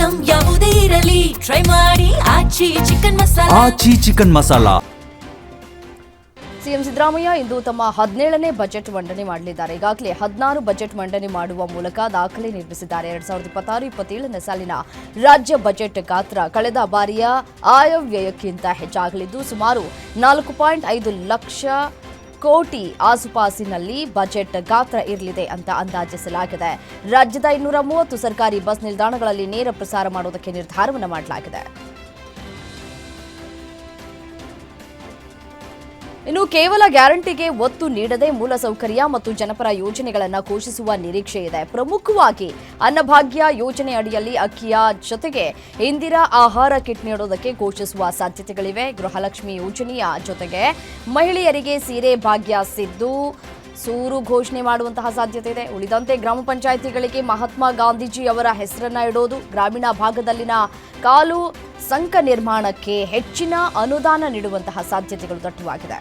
Item ಯಾವುದೇ ಇರಲಿ try ಮಾಡಿ ಆಚಿ ಚಿಕನ್ ಮಸಾಲಾ. ಸಿಎಂ ಸಿದ್ದರಾಮಯ್ಯ ಇಂದು ತಮ್ಮ 17ನೇ ಬಜೆಟ್ ಮಂಡನೆ ಮಾಡಲಿದ್ದಾರೆ. ಈಗಾಗಲೇ 16 ಬಜೆಟ್ ಮಂಡನೆ ಮಾಡುವ ಮೂಲಕ ದಾಖಲೆ ನಿರ್ಮಿಸಿದ್ದಾರೆ. 2026-27ನೇ ಸಾಲಿನ ರಾಜ್ಯ ಬಜೆಟ್ ಗಾತ್ರ ಕಳೆದ ಬಾರಿಯ ಆಯವ್ಯಯಕ್ಕಿಂತ ಹೆಚ್ಚಾಗಲಿದ್ದು ಸುಮಾರು 4.5 ಲಕ್ಷ ಕೋಟಿ ಆಸುಪಾಸಿನಲ್ಲಿ ಬಜೆಟ್ ಗಾತ್ರ ಇರಲಿದೆ ಅಂತ ಅಂದಾಜಿಸಲಾಗಿದೆ. ರಾಜ್ಯದ 230 ಸರ್ಕಾರಿ ಬಸ್ ನಿಲ್ದಾಣಗಳಲ್ಲಿ ನೇರ ಪ್ರಸಾರ ಮಾಡುವುದಕ್ಕೆ ನಿರ್ಧಾರವನ್ನು ಮಾಡಲಾಗಿದೆ. ಇನ್ನು ಕೇವಲ ಗ್ಯಾರಂಟಿಗೆ ಒತ್ತು ನೀಡದೆ ಮೂಲಸೌಕರ್ಯ ಮತ್ತು ಜನಪರ ಯೋಜನೆಗಳನ್ನು ಘೋಷಿಸುವ ನಿರೀಕ್ಷೆ ಇದೆ. ಪ್ರಮುಖವಾಗಿ ಅನ್ನಭಾಗ್ಯ ಯೋಜನೆ ಅಡಿಯಲ್ಲಿ ಅಕ್ಕಿಯ ಜೊತೆಗೆ ಇಂದಿರಾ ಆಹಾರ ಕಿಟ್ ನೀಡುವುದಕ್ಕೆ ಘೋಷಿಸುವ ಸಾಧ್ಯತೆಗಳಿವೆ. ಗೃಹಲಕ್ಷ್ಮಿ ಯೋಜನೆಯ ಜೊತೆಗೆ ಮಹಿಳೆಯರಿಗೆ ಸೀರೆ ಭಾಗ್ಯ ಸಿದ್ದು ಸೂರು ಘೋಷಣೆ ಮಾಡುವಂತಹ ಸಾಧ್ಯತೆ ಇದೆ. ಉಳಿದಂತೆ ಗ್ರಾಮ ಪಂಚಾಯಿತಿಗಳಿಗೆ ಮಹಾತ್ಮ ಗಾಂಧೀಜಿ ಅವರ ಹೆಸರನ್ನ ಇಡೋದು, ಗ್ರಾಮೀಣ ಭಾಗದಲ್ಲಿನ ಕಾಲು ಸಂಕ ನಿರ್ಮಾಣಕ್ಕೆ ಹೆಚ್ಚಿನ ಅನುದಾನ ನೀಡುವಂತಹ ಸಾಧ್ಯತೆಗಳು ದಟ್ಟವಾಗಿದೆ.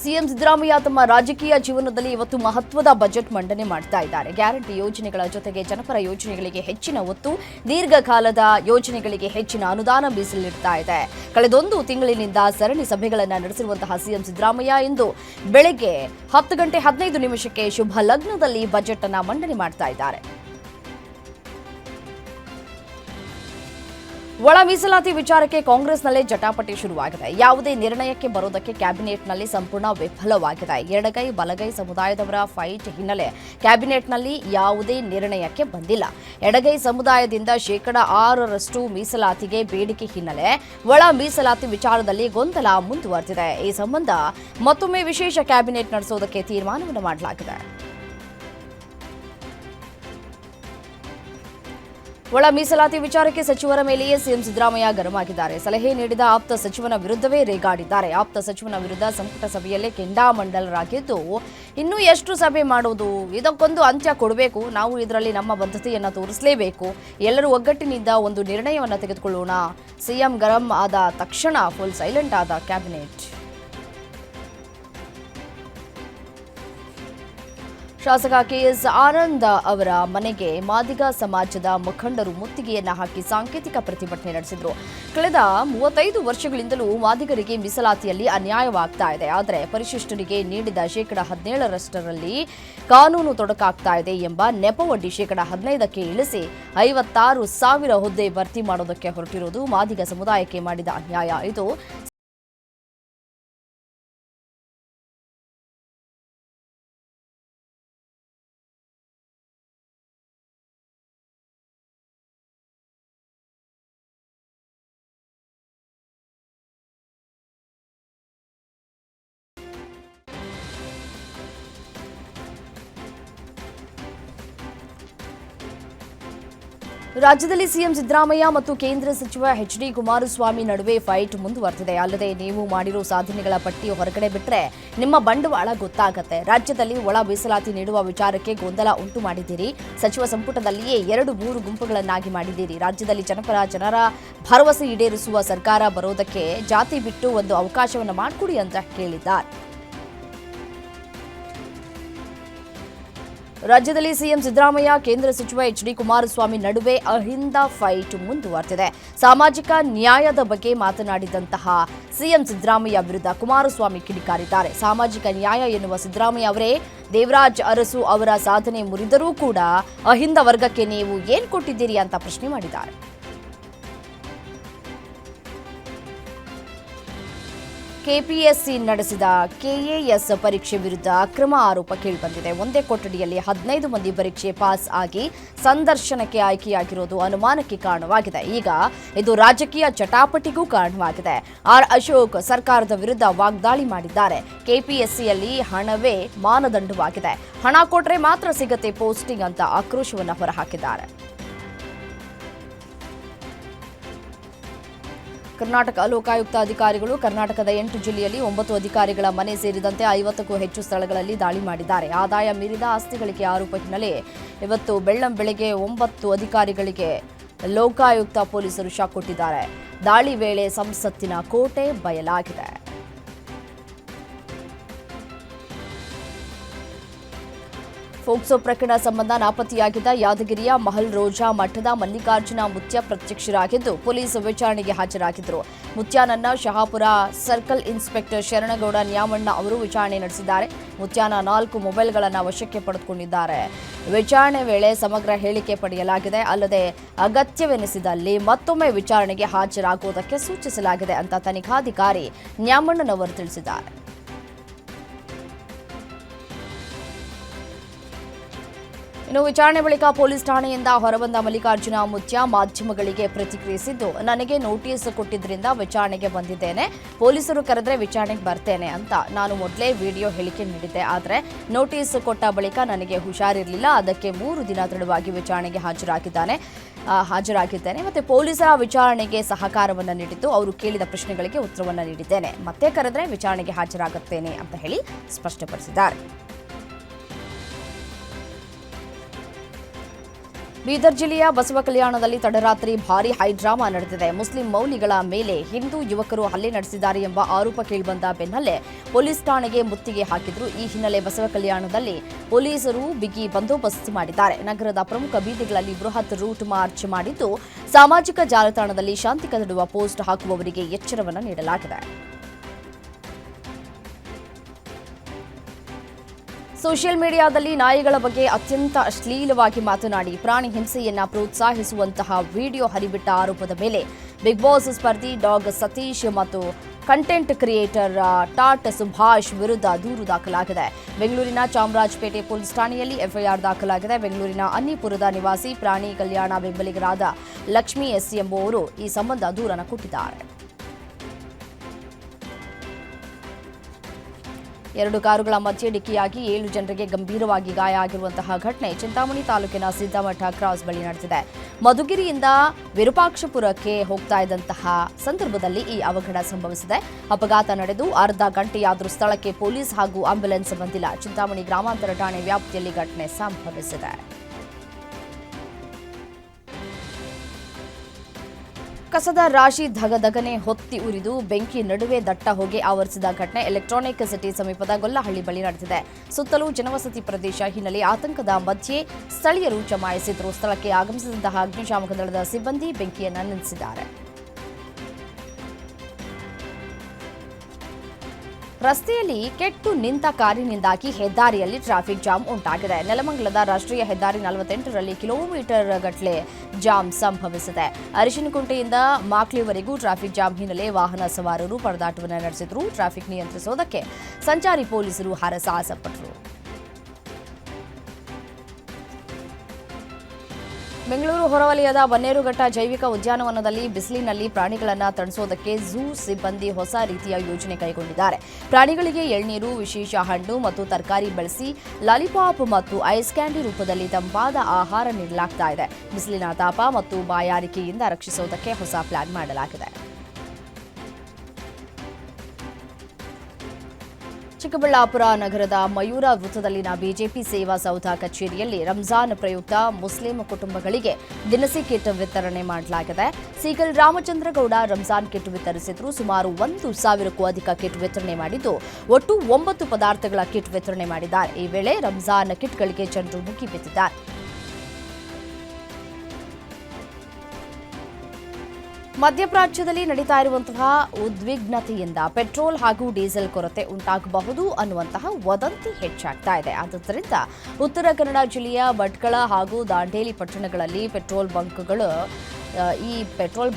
ಸಿಎಂ ಸಿದ್ದರಾಮಯ್ಯ ತಮ್ಮ ರಾಜಕೀಯ ಜೀವನದಲ್ಲಿ ಇವತ್ತು ಮಹತ್ವದ ಬಜೆಟ್ ಮಂಡನೆ ಮಾಡ್ತಾ ಇದ್ದಾರೆ. ಗ್ಯಾರಂಟಿ ಯೋಜನೆಗಳ ಜೊತೆಗೆ ಜನಪರ ಯೋಜನೆಗಳಿಗೆ ಹೆಚ್ಚಿನ ಒತ್ತು, ದೀರ್ಘಕಾಲದ ಯೋಜನೆಗಳಿಗೆ ಹೆಚ್ಚಿನ ಅನುದಾನ ಮೀಸಲಿಡ್ತಾ ಇದೆ. ಕಳೆದೊಂದು ತಿಂಗಳಿನಿಂದ ಸರಣಿ ಸಭೆಗಳನ್ನು ನಡೆಸಿರುವಂತಹ ಸಿಎಂ ಸಿದ್ದರಾಮಯ್ಯ ಇಂದು ಬೆಳಗ್ಗೆ 10:15 ಶುಭ ಲಗ್ನದಲ್ಲಿ ಬಜೆಟ್ ಅನ್ನು ಮಂಡನೆ ಮಾಡ್ತಾ ಇದ್ದಾರೆ. ಒಳ ಮೀಸಲಾತಿ ವಿಚಾರಕ್ಕೆ ಕಾಂಗ್ರೆಸ್ನಲ್ಲೇ ಜಟಾಪಟಿ ಶುರುವಾಗಿದೆ. ಯಾವುದೇ ನಿರ್ಣಯಕ್ಕೆ ಬರೋದಕ್ಕೆ ಕ್ಯಾಬಿನೆಟ್ನಲ್ಲಿ ಸಂಪೂರ್ಣ ವಿಫಲವಾಗಿದೆ. ಎಡಗೈ ಬಲಗೈ ಸಮುದಾಯದವರ ಫೈಟ್ ಹಿನ್ನೆಲೆ ಕ್ಯಾಬಿನೆಟ್ನಲ್ಲಿ ಯಾವುದೇ ನಿರ್ಣಯಕ್ಕೆ ಬಂದಿಲ್ಲ. ಎಡಗೈ ಸಮುದಾಯದಿಂದ 6% ಮೀಸಲಾತಿಗೆ ಬೇಡಿಕೆ ಹಿನ್ನೆಲೆ ಒಳ ಮೀಸಲಾತಿ ವಿಚಾರದಲ್ಲಿ ಗೊಂದಲ ಮುಂದುವರೆದಿದೆ. ಈ ಸಂಬಂಧ ಮತ್ತೊಮ್ಮೆ ವಿಶೇಷ ಕ್ಯಾಬಿನೆಟ್ ನಡೆಸುವುದಕ್ಕೆ ತೀರ್ಮಾನವನ್ನು ಮಾಡಲಾಗಿದೆ. ಒಳ ಮೀಸಲಾತಿ ವಿಚಾರಕ್ಕೆ ಸಚಿವರ ಮೇಲೆಯೇ ಸಿಎಂ ಸಿದ್ದರಾಮಯ್ಯ ಗರಂ ಆಗಿದ್ದಾರೆ. ಸಲಹೆ ನೀಡಿದ ಆಪ್ತ ಸಚಿವನ ವಿರುದ್ಧವೇ ರೇಗಾಡಿದ್ದಾರೆ. ಆಪ್ತ ಸಚಿವನ ವಿರುದ್ಧ ಸಂಪುಟ ಸಭೆಯಲ್ಲೇ ಕೆಂಡಾಮಂಡಲರಾಗಿದ್ದು, ಇನ್ನೂ ಎಷ್ಟು ಸಭೆ ಮಾಡುವುದು, ಇದಕ್ಕೊಂದು ಅಂತ್ಯ ಕೊಡಬೇಕು, ನಾವು ಇದರಲ್ಲಿ ನಮ್ಮ ಬದ್ಧತೆಯನ್ನು ತೋರಿಸಲೇಬೇಕು, ಎಲ್ಲರೂ ಒಗ್ಗಟ್ಟಿನಿಂದ ಒಂದು ನಿರ್ಣಯವನ್ನು ತೆಗೆದುಕೊಳ್ಳೋಣ. ಸಿಎಂ ಗರಂ ಆದ ತಕ್ಷಣ ಫುಲ್ ಸೈಲೆಂಟ್ ಆದ ಕ್ಯಾಬಿನೆಟ್. ಶಾಸಕ ಕೆಎಸ್ ಆನಂದ್ ಅವರ ಮನೆಗೆ ಮಾದಿಗ ಸಮಾಜದ ಮುಖಂಡರು ಮುತ್ತಿಗೆಯನ್ನ ಹಾಕಿ ಸಾಂಕೇತಿಕ ಪ್ರತಿಭಟನೆ ನಡೆಸಿದರು. ಕಳೆದ 35 ವರ್ಷಗಳಿಂದಲೂ ಮಾದಿಗರಿಗೆ ಮೀಸಲಾತಿಯಲ್ಲಿ ಅನ್ಯಾಯವಾಗ್ತಾ ಇದೆ. ಆದರೆ ಪರಿಶಿಷ್ಟರಿಗೆ ನೀಡಿದ 17% ಕಾನೂನು ತೊಡಕಾಗ್ತಾ ಇದೆ ಎಂಬ ನೆಪವೊಡ್ಡಿ 15% ಇಳಿಸಿ 56,000 ಹುದ್ದೆ ಭರ್ತಿ ಮಾಡೋದಕ್ಕೆ ಹೊರಟಿರುವುದು ಮಾದಿಗ ಸಮುದಾಯಕ್ಕೆ ಮಾಡಿದ ಅನ್ಯಾಯ. ಇದು ರಾಜ್ಯದಲ್ಲಿ ಸಿಎಂ ಸಿದ್ದರಾಮಯ್ಯ ಮತ್ತು ಕೇಂದ್ರ ಸಚಿವ ಎಚ್.ಡಿ. ಕುಮಾರಸ್ವಾಮಿ ನಡುವೆ ಫೈಟ್ ಮುಂದುವರೆದಿದೆ. ಅಲ್ಲದೆ ನೀವು ಮಾಡಿರೋ ಸಾಧನೆಗಳ ಪಟ್ಟಿ ಹೊರಗಡೆ ಬಿಟ್ಟರೆ ನಿಮ್ಮ ಬಂಡವಾಳ ಗೊತ್ತಾಗತ್ತೆ. ರಾಜ್ಯದಲ್ಲಿ ಒಳ ಮೀಸಲಾತಿ ನೀಡುವ ವಿಚಾರಕ್ಕೆ ಗೊಂದಲ ಉಂಟು ಮಾಡಿದ್ದೀರಿ. ಸಚಿವ ಸಂಪುಟದಲ್ಲಿಯೇ 2-3 ಗುಂಪುಗಳನ್ನಾಗಿ ಮಾಡಿದ್ದೀರಿ. ರಾಜ್ಯದಲ್ಲಿ ಜನರ ಭರವಸೆ ಈಡೇರಿಸುವ ಸರ್ಕಾರ ಬರೋದಕ್ಕೆ ಜಾತಿ ಬಿಟ್ಟು ಒಂದು ಅವಕಾಶವನ್ನು ಮಾಡಿಕೊಡಿ ಅಂತ ಕೇಳಿದ್ದಾರೆ. ರಾಜ್ಯದಲ್ಲಿ ಸಿಎಂ ಸಿದ್ದರಾಮಯ್ಯ ಕೇಂದ್ರ ಸಚಿವ ಎಚ್.ಡಿ. ಕುಮಾರಸ್ವಾಮಿ ನಡುವೆ ಅಹಿಂದ ಫೈಟ್ ಮುಂದುವರೆದಿದೆ. ಸಾಮಾಜಿಕ ನ್ಯಾಯದ ಬಗ್ಗೆ ಮಾತನಾಡಿದಂತಹ ಸಿಎಂ ಸಿದ್ದರಾಮಯ್ಯ ವಿರುದ್ಧ ಕುಮಾರಸ್ವಾಮಿ ಕಿಡಿಕಾರಿದ್ದಾರೆ. ಸಾಮಾಜಿಕ ನ್ಯಾಯ ಎನ್ನುವ ಸಿದ್ದರಾಮಯ್ಯ ಅವರೇ ದೇವರಾಜ್ ಅರಸು ಅವರ ಸಾಧನೆ ಮುರಿದರೂ ಕೂಡ ಅಹಿಂದ ವರ್ಗಕ್ಕೆ ನೀವು ಏನ್ ಕೊಟ್ಟಿದ್ದೀರಿ ಅಂತ ಪ್ರಶ್ನೆ ಮಾಡಿದ್ದಾರೆ. ಕೆಪಿಎಸ್ಸಿ ನಡೆಸಿದ ಕೆಎಎಸ್ ಪರೀಕ್ಷೆ ವಿರುದ್ಧ ಅಕ್ರಮ ಆರೋಪ ಕೇಳಿಬಂದಿದೆ. ಒಂದೇ ಕೊಠಡಿಯಲ್ಲಿ 15 ಮಂದಿ ಪರೀಕ್ಷೆ ಪಾಸ್ ಆಗಿ ಸಂದರ್ಶನಕ್ಕೆ ಆಯ್ಕೆಯಾಗಿರೋದು ಅನುಮಾನಕ್ಕೆ ಕಾರಣವಾಗಿದೆ. ಈಗ ಇದು ರಾಜಕೀಯ ಚಟಾಪಟಿಗೂ ಕಾರಣವಾಗಿದೆ. ಆರ್ ಅಶೋಕ್ ಸರ್ಕಾರದ ವಿರುದ್ಧ ವಾಗ್ದಾಳಿ ಮಾಡಿದ್ದಾರೆ. ಕೆಪಿಎಸ್ಸಿಯಲ್ಲಿ ಹಣವೇ ಮಾನದಂಡವಾಗಿದೆ, ಹಣ ಕೊಟ್ರೆ ಮಾತ್ರ ಸಿಗತ್ತೆ ಪೋಸ್ಟಿಂಗ್ ಅಂತ ಆಕ್ರೋಶವನ್ನು ಹೊರಹಾಕಿದ್ದಾರೆ. ಕರ್ನಾಟಕ ಲೋಕಾಯುಕ್ತ ಅಧಿಕಾರಿಗಳು ಕರ್ನಾಟಕದ 8 ಜಿಲ್ಲೆಯಲ್ಲಿ 9 ಅಧಿಕಾರಿಗಳ ಮನೆ ಸೇರಿದಂತೆ 50ಕ್ಕೂ ಹೆಚ್ಚು ಸ್ಥಳಗಳಲ್ಲಿ ದಾಳಿ ಮಾಡಿದ್ದಾರೆ. ಆದಾಯ ಮೀರಿದ ಆಸ್ತಿ ಗಳಿಕೆ ಆರೋಪ ಹಿನ್ನೆಲೆ ಇವತ್ತು ಬೆಳ್ಳಂಬೆಳಗ್ಗೆ 9 ಅಧಿಕಾರಿಗಳಿಗೆ ಲೋಕಾಯುಕ್ತ ಪೊಲೀಸರು ಶಾಕ್ ಕೊಟ್ಟಿದ್ದಾರೆ. ದಾಳಿ ವೇಳೆ ಸಂಸತ್ತಿನ ಕೋಟೆ ಬಯಲಾಗಿದೆ. ಫೋಕ್ಸೋ ಪ್ರಕರಣ ಸಂಬಂಧ ನಾಪತ್ತೆಯಾಗಿದ್ದ ಯಾದಗಿರಿಯ ಮಹಲ್ ರೋಜಾ ಮಠದ ಮಲ್ಲಿಕಾರ್ಜುನ ಮುತ್ಯ ಪ್ರತ್ಯಕ್ಷರಾಗಿದ್ದು ಪೊಲೀಸ್ ವಿಚಾರಣೆಗೆ ಹಾಜರಾಗಿದ್ದರು. ಮುತ್ಯಾನನ್ನ ಶಹಾಪುರ ಸರ್ಕಲ್ ಇನ್ಸ್ಪೆಕ್ಟರ್ ಶರಣಗೌಡ ನ್ಯಾಮಣ್ಣ ಅವರು ವಿಚಾರಣೆ ನಡೆಸಿದ್ದಾರೆ. ಮುತ್ಯಾನ 4 ಮೊಬೈಲ್ಗಳನ್ನು ವಶಕ್ಕೆ ಪಡೆದುಕೊಂಡಿದ್ದಾರೆ. ವಿಚಾರಣೆ ವೇಳೆ ಸಮಗ್ರ ಹೇಳಿಕೆ ಪಡೆಯಲಾಗಿದೆ. ಅಲ್ಲದೆ ಅಗತ್ಯವೆನಿಸಿದಲ್ಲಿ ಮತ್ತೊಮ್ಮೆ ವಿಚಾರಣೆಗೆ ಹಾಜರಾಗುವುದಕ್ಕೆ ಸೂಚಿಸಲಾಗಿದೆ ಅಂತ ತನಿಖಾಧಿಕಾರಿ ನ್ಯಾಮಣ್ಣನವರು ತಿಳಿಸಿದ್ದಾರೆ. ಇನ್ನು ವಿಚಾರಣೆ ಬಳಿಕ ಪೊಲೀಸ್ ಠಾಣೆಯಿಂದ ಹೊರಬಂದ ಮಲ್ಲಿಕಾರ್ಜುನ ಮುತ್ಯ ಮಾಧ್ಯಮಗಳಿಗೆ ಪ್ರತಿಕ್ರಿಯಿಸಿದ್ದು, ನನಗೆ ನೋಟಿಸ್ ಕೊಟ್ಟಿದ್ದರಿಂದ ವಿಚಾರಣೆಗೆ ಬಂದಿದ್ದೇನೆ. ಪೊಲೀಸರು ಕರೆದ್ರೆ ವಿಚಾರಣೆಗೆ ಬರ್ತೇನೆ ಅಂತ ನಾನು ಮೊದಲೇ ವಿಡಿಯೋ ಹೇಳಿಕೆ ನೀಡಿದ್ದೆ. ಆದರೆ ನೋಟಿಸ್ ಕೊಟ್ಟ ಬಳಿಕ ನನಗೆ ಹುಷಾರಿರಲಿಲ್ಲ. ಅದಕ್ಕೆ 3 ದಿನ ತಡವಾಗಿ ವಿಚಾರಣೆಗೆ ಹಾಜರಾಗಿದ್ದೇನೆ. ಮತ್ತೆ ಪೊಲೀಸರ ವಿಚಾರಣೆಗೆ ಸಹಕಾರವನ್ನು ನೀಡಿದ್ದು, ಅವರು ಕೇಳಿದ ಪ್ರಶ್ನೆಗಳಿಗೆ ಉತ್ತರವನ್ನು ನೀಡಿದ್ದೇನೆ. ಮತ್ತೆ ಕರೆದ್ರೆ ವಿಚಾರಣೆಗೆ ಹಾಜರಾಗುತ್ತೇನೆ ಅಂತ ಹೇಳಿ ಸ್ಪಷ್ಟಪಡಿಸಿದ್ದಾರೆ. ಬೀದರ್ ಜಿಲ್ಲೆಯ ಬಸವ ಕಲ್ಯಾಣದಲ್ಲಿ ತಡರಾತ್ರಿ ಭಾರೀ ಹೈಡ್ರಾಮಾ ನಡೆದಿದೆ. ಮುಸ್ಲಿಂ ಮೌಲ್ಯಗಳ ಮೇಲೆ ಹಿಂದೂ ಯುವಕರು ಹಲ್ಲೆ ನಡೆಸಿದ್ದಾರೆ ಎಂಬ ಆರೋಪ ಕೇಳಿಬಂದ ಬೆನ್ನಲ್ಲೇ ಪೊಲೀಸ್ ಠಾಣೆಗೆ ಮುತ್ತಿಗೆ ಹಾಕಿದ್ರು. ಈ ಹಿನ್ನೆಲೆ ಬಸವ ಕಲ್ಯಾಣದಲ್ಲಿ ಪೊಲೀಸರು ಬಿಗಿ ಬಂದೋಬಸ್ತ್ ಮಾಡಿದ್ದಾರೆ. ನಗರದ ಪ್ರಮುಖ ಬೀದಿಗಳಲ್ಲಿ ಬೃಹತ್ ರೂಟ್ ಮಾರ್ಚ್ ಮಾಡಿದ್ದು, ಸಾಮಾಜಿಕ ಜಾಲತಾಣದಲ್ಲಿ ಶಾಂತಿ ಕದಡುವ ಪೋಸ್ಟ್ ಹಾಕುವವರಿಗೆ ಎಚ್ಚರವನ್ನು ನೀಡಲಾಗಿದೆ. ಸೋಷಿಯಲ್ ಮೀಡಿಯಾದಲ್ಲಿ ನಾಯಿಗಳ ಬಗ್ಗೆ ಅತ್ಯಂತ ಅಶ್ಲೀಲವಾಗಿ ಮಾತನಾಡಿ ಪ್ರಾಣಿ ಹಿಂಸೆಯನ್ನ ಪ್ರೋತ್ಸಾಹಿಸುವಂತಹ ವಿಡಿಯೋ ಹರಿಬಿಟ್ಟ ಆರೋಪದ ಮೇಲೆ ಬಿಗ್ ಬಾಸ್ ಸ್ಪರ್ಧಿ ಡಾಗ್ ಸತೀಶ್ ಮತ್ತು ಕಂಟೆಂಟ್ ಕ್ರಿಯೇಟರ್ ಟಾಟ್ ಸುಭಾಷ್ ವಿರುದ್ಧ ದೂರು ದಾಖಲಾಗಿದೆ. ಬೆಂಗಳೂರಿನ ಚಾಮರಾಜಪೇಟೆ ಪೊಲೀಸ್ ಠಾಣೆಯಲ್ಲಿ ಎಫ್ಐಆರ್ ದಾಖಲಾಗಿದೆ. ಬೆಂಗಳೂರಿನ ಅನ್ನಿಪುರದ ನಿವಾಸಿ ಪ್ರಾಣಿ ಕಲ್ಯಾಣ ಬೆಂಬಲಿಗರಾದ ಲಕ್ಷ್ಮಿ ಎಸ್ ಎಂಬುವವರು ಈ ಸಂಬಂಧ ದೂರನ್ನು ಕೊಟ್ಟಿದ್ದಾರೆ. 2 ಕಾರುಗಳ ಮಧ್ಯೆ ಡಿಕ್ಕಿಯಾಗಿ 7 ಜನರಿಗೆ ಗಂಭೀರವಾಗಿ ಗಾಯ ಆಗಿರುವಂತಹ ಘಟನೆ ಚಿಂತಾಮಣಿ ತಾಲೂಕಿನ ಸಿದ್ದಮಠ ಕ್ರಾಸ್ ಬಳಿ ನಡೆದಿದೆ. ಮಧುಗಿರಿಯಿಂದ ವಿರೂಪಾಕ್ಷಪುರಕ್ಕೆ ಹೋಗ್ತಾ ಇದ್ದಂತಹ ಸಂದರ್ಭದಲ್ಲಿ ಈ ಅವಘಡ ಸಂಭವಿಸಿದೆ. ಅಪಘಾತ ನಡೆದು ಅರ್ಧ ಗಂಟೆಯಾದರೂ ಸ್ಥಳಕ್ಕೆ ಪೊಲೀಸ್ ಹಾಗೂ ಆಂಬ್ಯುಲೆನ್ಸ್ ಬಂದಿಲ್ಲ. ಚಿಂತಾಮಣಿ ಗ್ರಾಮಾಂತರ ಠಾಣೆ ವ್ಯಾಪ್ತಿಯಲ್ಲಿ ಘಟನೆ ಸಂಭವಿಸಿದೆ. ಕಸದ ರಾಶಿ ಧಗಧಗನೆ ಹೊತ್ತಿ ಉರಿದು ಬೆಂಕಿ ನಡುವೆ ದಟ್ಟ ಹೊಗೆ ಆವರಿಸಿದ ಘಟನೆ ಎಲೆಕ್ಟ್ರಾನಿಕ್ ಸಿಟಿ ಸಮೀಪದ ಗೊಲ್ಲಹಳ್ಳಿ ಬಳಿ ನಡೆದಿದೆ. ಸುತ್ತಲೂ ಜನವಸತಿ ಪ್ರದೇಶ ಹಿನ್ನೆಲೆ ಆತಂಕದ ಮಧ್ಯೆ ಸ್ಥಳೀಯರು ಜಮಾಯಿಸಿದ್ರು. ಸ್ಥಳಕ್ಕೆ ಆಗಮಿಸಿದಂತಹ ಅಗ್ನಿಶಾಮಕ ದಳದ ಸಿಬ್ಬಂದಿ ಬೆಂಕಿಯನ್ನು ನಂದಿಸಿದ್ದಾರೆ. ರಸ್ತೆಯಲ್ಲಿ ಕೆಟ್ಟು ನಿಂತ ಕಾರಿನಿಂದಾಗಿ ಹೆದ್ದಾರಿಯಲ್ಲಿ ಟ್ರಾಫಿಕ್ ಜಾಮ್ ಉಂಟಾಗಿದೆ. ನೆಲಮಂಗಲದ ರಾಷ್ಟ್ರೀಯ ಹೆದ್ದಾರಿ 48ರಲ್ಲಿ ಕಿಲೋಮೀಟರ್ ಗಟ್ಟಲೆ ಜಾಮ್ ಸಂಭವಿಸಿದೆ. ಅರಿಶಿನಕುಂಟೆಯಿಂದ ಮಾಕ್ಲಿವರೆಗೂ ಟ್ರಾಫಿಕ್ ಜಾಮ್ ಹಿನ್ನೆಲೆ ವಾಹನ ಸವಾರರು ಪರದಾಟವನ್ನು ನಡೆಸಿದ್ರು. ಟ್ರಾಫಿಕ್ ನಿಯಂತ್ರಿಸುವುದಕ್ಕೆ ಸಂಚಾರಿ ಪೊಲೀಸರು ಹರಸಾಹಸಪಟ್ಟರು. ಬೆಂಗಳೂರು ಹೊರವಲಯದ ಬನ್ನೇರುಘಟ್ಟ ಜೈವಿಕ ಉದ್ಯಾನವನದಲ್ಲಿ ಬಿಸಿಲಿನಲ್ಲಿ ಪ್ರಾಣಿಗಳನ್ನು ತಣಿಸೋದಕ್ಕೆ ಝೂ ಸಿಬ್ಬಂದಿ ಹೊಸ ರೀತಿಯ ಯೋಜನೆ ಕೈಗೊಂಡಿದ್ದಾರೆ. ಪ್ರಾಣಿಗಳಿಗೆ ಎಳ್ನೀರು, ವಿಶೇಷ ಹಣ್ಣು ಮತ್ತು ತರಕಾರಿ ಬಳಸಿ ಲಾಲಿಪಾಪ್ ಮತ್ತು ಐಸ್ ಕ್ಯಾಂಡಿ ರೂಪದಲ್ಲಿ ತಂಪಾದ ಆಹಾರ ನೀಡಲಾಗ್ತಾ ಇದೆ. ಬಿಸಿಲಿನ ತಾಪ ಮತ್ತು ಬಾಯಾರಿಕೆಯಿಂದ ರಕ್ಷಿಸುವುದಕ್ಕೆ ಹೊಸ ಪ್ಲಾನ್ ಮಾಡಲಾಗಿದೆ. ಚಿಕ್ಕಬಳ್ಳಾಪುರ ನಗರದ ಮಯೂರ ವೃತ್ತದಲ್ಲಿನ ಬಿಜೆಪಿ ಸೇವಾ ಸೌಧ ಕಚೇರಿಯಲ್ಲಿ ರಂಜಾನ್ ಪ್ರಯುಕ್ತ ಮುಸ್ಲಿಂ ಕುಟುಂಬಗಳಿಗೆ ದಿನಸಿ ಕಿಟ್ ವಿತರಣೆ ಮಾಡಲಾಗಿದೆ. ಸೀಗಲ್ ರಾಮಚಂದ್ರಗೌಡ ರಂಜಾನ್ ಕಿಟ್ ವಿತರಿಸಿದ್ರು. ಸುಮಾರು 1,000ಕ್ಕೂ ಅಧಿಕ ಕಿಟ್ ವಿತರಣೆ ಮಾಡಿದ್ದು ಒಟ್ಟು 9 ಪದಾರ್ಥಗಳ ಕಿಟ್ ವಿತರಣೆ ಮಾಡಿದ್ದಾರೆ. ಈ ವೇಳೆ ರಂಜಾನ್ ಕಿಟ್ಗಳಿಗೆ ಜನರು ಮುಗಿಬಿದ್ದಿದ್ದಾರೆ. ಮಧ್ಯಪ್ರಾಚ್ಯದಲ್ಲಿ ನಡೀತಾ ಇರುವಂತಹ ಉದ್ವಿಗ್ನತೆಯಿಂದ ಪೆಟ್ರೋಲ್ ಹಾಗೂ ಡೀಸೆಲ್ ಕೊರತೆ ಉಂಟಾಗಬಹುದು ಅನ್ನುವಂತಹ ವದಂತಿ ಹೆಚ್ಚಾಗ್ತಾ ಇದೆ. ಆದ್ದರಿಂದ ಉತ್ತರ ಕನ್ನಡ ಜಿಲ್ಲೆಯ ಭಟ್ಕಳ ಹಾಗೂ ದಾಂಡೇಲಿ ಪಟ್ಟಣಗಳಲ್ಲಿ ಪೆಟ್ರೋಲ್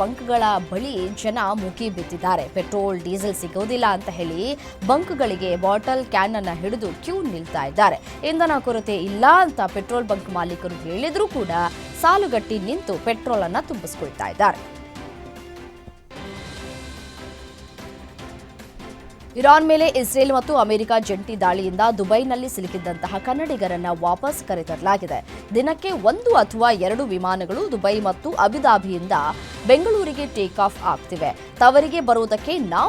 ಬಂಕ್ಗಳ ಬಳಿ ಜನ ಮುಗಿ ಬಿದ್ದಿದ್ದಾರೆ. ಪೆಟ್ರೋಲ್ ಡೀಸೆಲ್ ಸಿಗೋದಿಲ್ಲ ಅಂತ ಹೇಳಿ ಬಂಕ್ಗಳಿಗೆ ಬಾಟಲ್ ಕ್ಯಾನ್ ಅನ್ನು ಹಿಡಿದು ಕ್ಯೂ ನಿಲ್ತಾ ಇದ್ದಾರೆ. ಇಂಧನ ಕೊರತೆ ಇಲ್ಲ ಅಂತ ಪೆಟ್ರೋಲ್ ಬಂಕ್ ಮಾಲೀಕರು ಹೇಳಿದ್ರೂ ಕೂಡ ಸಾಲುಗಟ್ಟಿ ನಿಂತು ಪೆಟ್ರೋಲ್ ಅನ್ನು ತುಂಬಿಸ್ಕೊಳ್ತಾ ಇದ್ದಾರೆ. ಇರಾನ್ ಮೇಲೆ ಇಸ್ರೇಲ್ ಮತ್ತು ಅಮೆರಿಕ ಜಂಟಿ ದಾಳಿಯಿಂದ ದುಬೈನಲ್ಲಿ ಸಿಲುಕಿದ್ದಂತಹ ಕನ್ನಡಿಗರನ್ನ ವಾಪಸ್ ಕರೆತರಲಾಗಿದೆ. ದಿನಕ್ಕೆ 1 ಅಥವಾ 2 ವಿಮಾನಗಳು ದುಬೈ ಮತ್ತು ಅಬುದಾಬಿಯಿಂದ ಬೆಂಗಳೂರಿಗೆ ಟೇಕ್ ಆಫ್ ಆಗ್ತಿವೆ. ತವರಿಗೆ ಬರುವುದಕ್ಕೆ ನಾ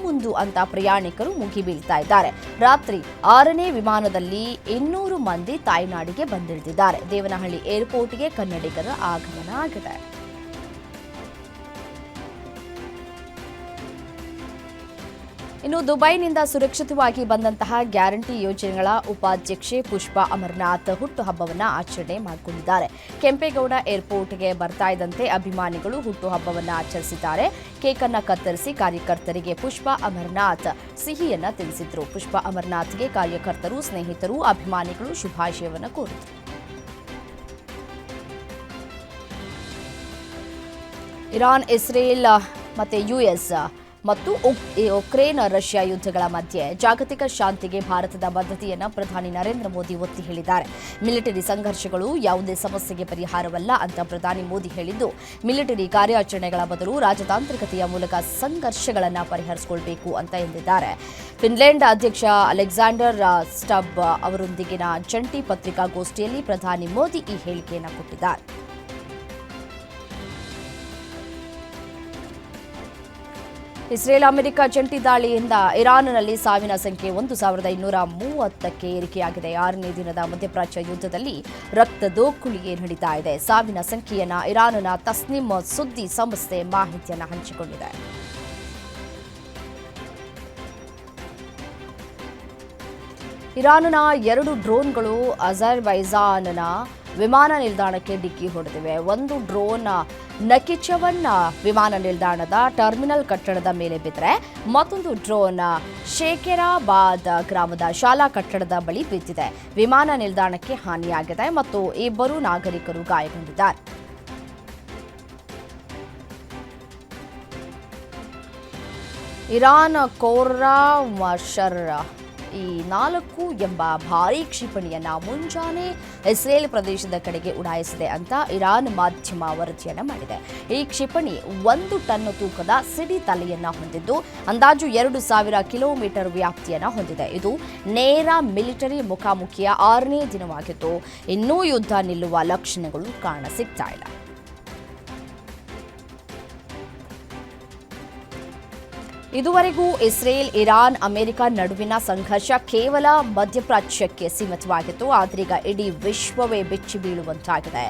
ಮುಂದು ಅಂತ ಪ್ರಯಾಣಿಕರು ಮುಗಿಬೀಳ್ತಾ ಇದ್ದಾರೆ. ರಾತ್ರಿ 6ನೇ ವಿಮಾನದಲ್ಲಿ 200 ಮಂದಿ ತಾಯ್ನಾಡಿಗೆ ಬಂದಿಳಿದಿದ್ದಾರೆ. ದೇವನಹಳ್ಳಿ ಏರ್ಪೋರ್ಟ್ಗೆ ಕನ್ನಡಿಗರ ಆಗಮನ ಆಗಿದೆ. ಇನ್ನು ದುಬೈನಿಂದ ಸುರಕ್ಷಿತವಾಗಿ ಬಂದಂತಹ ಗ್ಯಾರಂಟಿ ಯೋಜನೆಗಳ ಉಪಾಧ್ಯಕ್ಷೆ ಪುಷ್ಪಾ ಅಮರನಾಥ್ ಹುಟ್ಟುಹಬ್ಬವನ್ನು ಆಚರಣೆ ಮಾಡಿಕೊಂಡಿದ್ದಾರೆ. ಕೆಂಪೇಗೌಡ ಏರ್ಪೋರ್ಟ್ಗೆ ಬರ್ತಾ ಇದ್ದಂತೆ ಅಭಿಮಾನಿಗಳು ಹುಟ್ಟುಹಬ್ಬವನ್ನು ಆಚರಿಸಿದ್ದಾರೆ. ಕೇಕ್ ಅನ್ನು ಕತ್ತರಿಸಿ ಕಾರ್ಯಕರ್ತರಿಗೆ ಪುಷ್ಪಾ ಅಮರನಾಥ್ ಸಿಹಿಯನ್ನ ತಿಳಿಸಿದ್ರು. ಪುಷ್ಪಾ ಅಮರನಾಥ್ಗೆ ಕಾರ್ಯಕರ್ತರು, ಸ್ನೇಹಿತರು, ಅಭಿಮಾನಿಗಳು ಶುಭಾಶಯವನ್ನು ಕೋರಿದರು. ಇರಾನ್, ಇಸ್ರೇಲ್ ಮತ್ತು ಯುಎಸ್ ಮತ್ತು ಉಕ್ರೇನ್ ರಷ್ಯಾ ಯುದ್ಧಗಳ ಮಧ್ಯೆ ಜಾಗತಿಕ ಶಾಂತಿಗೆ ಭಾರತದ ಬದ್ಧತೆಯನ್ನು ಪ್ರಧಾನಿ ನರೇಂದ್ರ ಮೋದಿ ಒತ್ತಿ ಹೇಳಿದ್ದಾರೆ. ಮಿಲಿಟರಿ ಸಂಘರ್ಷಗಳು ಯಾವುದೇ ಸಮಸ್ಯೆಗೆ ಪರಿಹಾರವಲ್ಲ ಅಂತ ಪ್ರಧಾನಿ ಮೋದಿ ಹೇಳಿದ್ದು, ಮಿಲಿಟರಿ ಕಾರ್ಯಾಚರಣೆಗಳ ಬದಲು ರಾಜತಾಂತ್ರಿಕತೆಯ ಮೂಲಕ ಸಂಘರ್ಷಗಳನ್ನು ಪರಿಹರಿಸಿಕೊಳ್ಳಬೇಕು ಅಂತ ಎಂದಿದ್ದಾರೆ. ಫಿನ್ಲೆಂಡ್ ಅಧ್ಯಕ್ಷ ಅಲೆಕ್ಸಾಂಡರ್ ಸ್ಟಬ್ ಅವರೊಂದಿಗಿನ ಜಂಟಿ ಪತ್ರಿಕಾಗೋಷ್ಠಿಯಲ್ಲಿ ಪ್ರಧಾನಿ ಮೋದಿ ಈ ಹೇಳಿಕೆಯನ್ನು ಕೊಟ್ಟಿದ್ದಾರೆ. ಇಸ್ರೇಲ್ ಅಮೆರಿಕ ಜಂಟಿ ದಾಳಿಯಿಂದ ಇರಾನ್ನಲ್ಲಿ ಸಾವಿನ ಸಂಖ್ಯೆ 1230ಕ್ಕೆ ಏರಿಕೆಯಾಗಿದೆ. 6ನೇ ದಿನದ ಮಧ್ಯಪ್ರಾಚ್ಯ ಯುದ್ಧದಲ್ಲಿ ರಕ್ತದೋಕುಳಿಗೆ ನಡೀತಾ ಇದೆ. ಸಾವಿನ ಸಂಖ್ಯೆಯನ್ನು ಇರಾನ್ನ ತಸ್ನಿಮ್ ಸುದ್ದಿ ಸಂಸ್ಥೆ ಮಾಹಿತಿಯನ್ನು ಹಂಚಿಕೊಂಡಿದೆ. ಇರಾನ್ನ 2 ಡ್ರೋನ್ಗಳು ಅಜರ್ಬೈಜಾನ್ನ ವಿಮಾನ ನಿಲ್ದಾಣಕ್ಕೆ ಡಿಕ್ಕಿ ಹೊಡೆದಿವೆ. ಒಂದು ಡ್ರೋನ್ ನಕಿಚವನ್ ವಿಮಾನ ನಿಲ್ದಾಣದ ಟರ್ಮಿನಲ್ ಕಟ್ಟಡದ ಮೇಲೆ ಬಿದ್ದರೆ ಮತ್ತೊಂದು ಡ್ರೋನ್ ಶೇಖೆರಾಬಾದ್ ಗ್ರಾಮದ ಶಾಲಾ ಕಟ್ಟಡದ ಬಳಿ ಬಿದ್ದಿದೆ. ವಿಮಾನ ನಿಲ್ದಾಣಕ್ಕೆ ಹಾನಿಯಾಗಿದೆ ಮತ್ತು 2 ನಾಗರಿಕರು ಗಾಯಗೊಂಡಿದ್ದಾರೆ. ಇರಾನ್ ಕೋರ್ರಾ ಮರ್ಷರ್ ಈ 4 ಎಂಬ ಭಾರೀ ಕ್ಷಿಪಣಿಯನ್ನು ಮುಂಜಾನೆ ಇಸ್ರೇಲ್ ಪ್ರದೇಶದ ಕಡೆಗೆ ಉಡಾಯಿಸಿದೆ ಅಂತ ಇರಾನ್ ಮಾಧ್ಯಮ ವರದಿಯನ್ನು ಮಾಡಿದೆ. ಈ ಕ್ಷಿಪಣಿ 1 ಟನ್ ತೂಕದ ಸಿಡಿ ತಲೆಯನ್ನು ಹೊಂದಿದ್ದು ಅಂದಾಜು 2000 ಕಿಲೋಮೀಟರ್ ವ್ಯಾಪ್ತಿಯನ್ನು ಹೊಂದಿದೆ. ಇದು ನೇರ ಮಿಲಿಟರಿ ಮುಖಾಮುಖಿಯ 6ನೇ ದಿನವಾಗಿದ್ದು ಇನ್ನೂ ಯುದ್ಧ ನಿಲ್ಲುವ ಲಕ್ಷಣಗಳು ಕಾಣಸಿಗ್ತಾ ಇಲ್ಲ. ಇದುವರೆಗೂ ಇಸ್ರೇಲ್, ಇರಾನ್, ಅಮೆರಿಕ ನಡುವಿನ ಸಂಘರ್ಷ ಕೇವಲ ಮಧ್ಯಪ್ರಾಚ್ಯಕ್ಕೆ ಸೀಮಿತವಾಗಿತ್ತು. ಆದ್ರೀಗ ಇಡೀ ವಿಶ್ವವೇ ಬೆಚ್ಚಿ ಬೀಳುವಂತಾಗಿದೆ.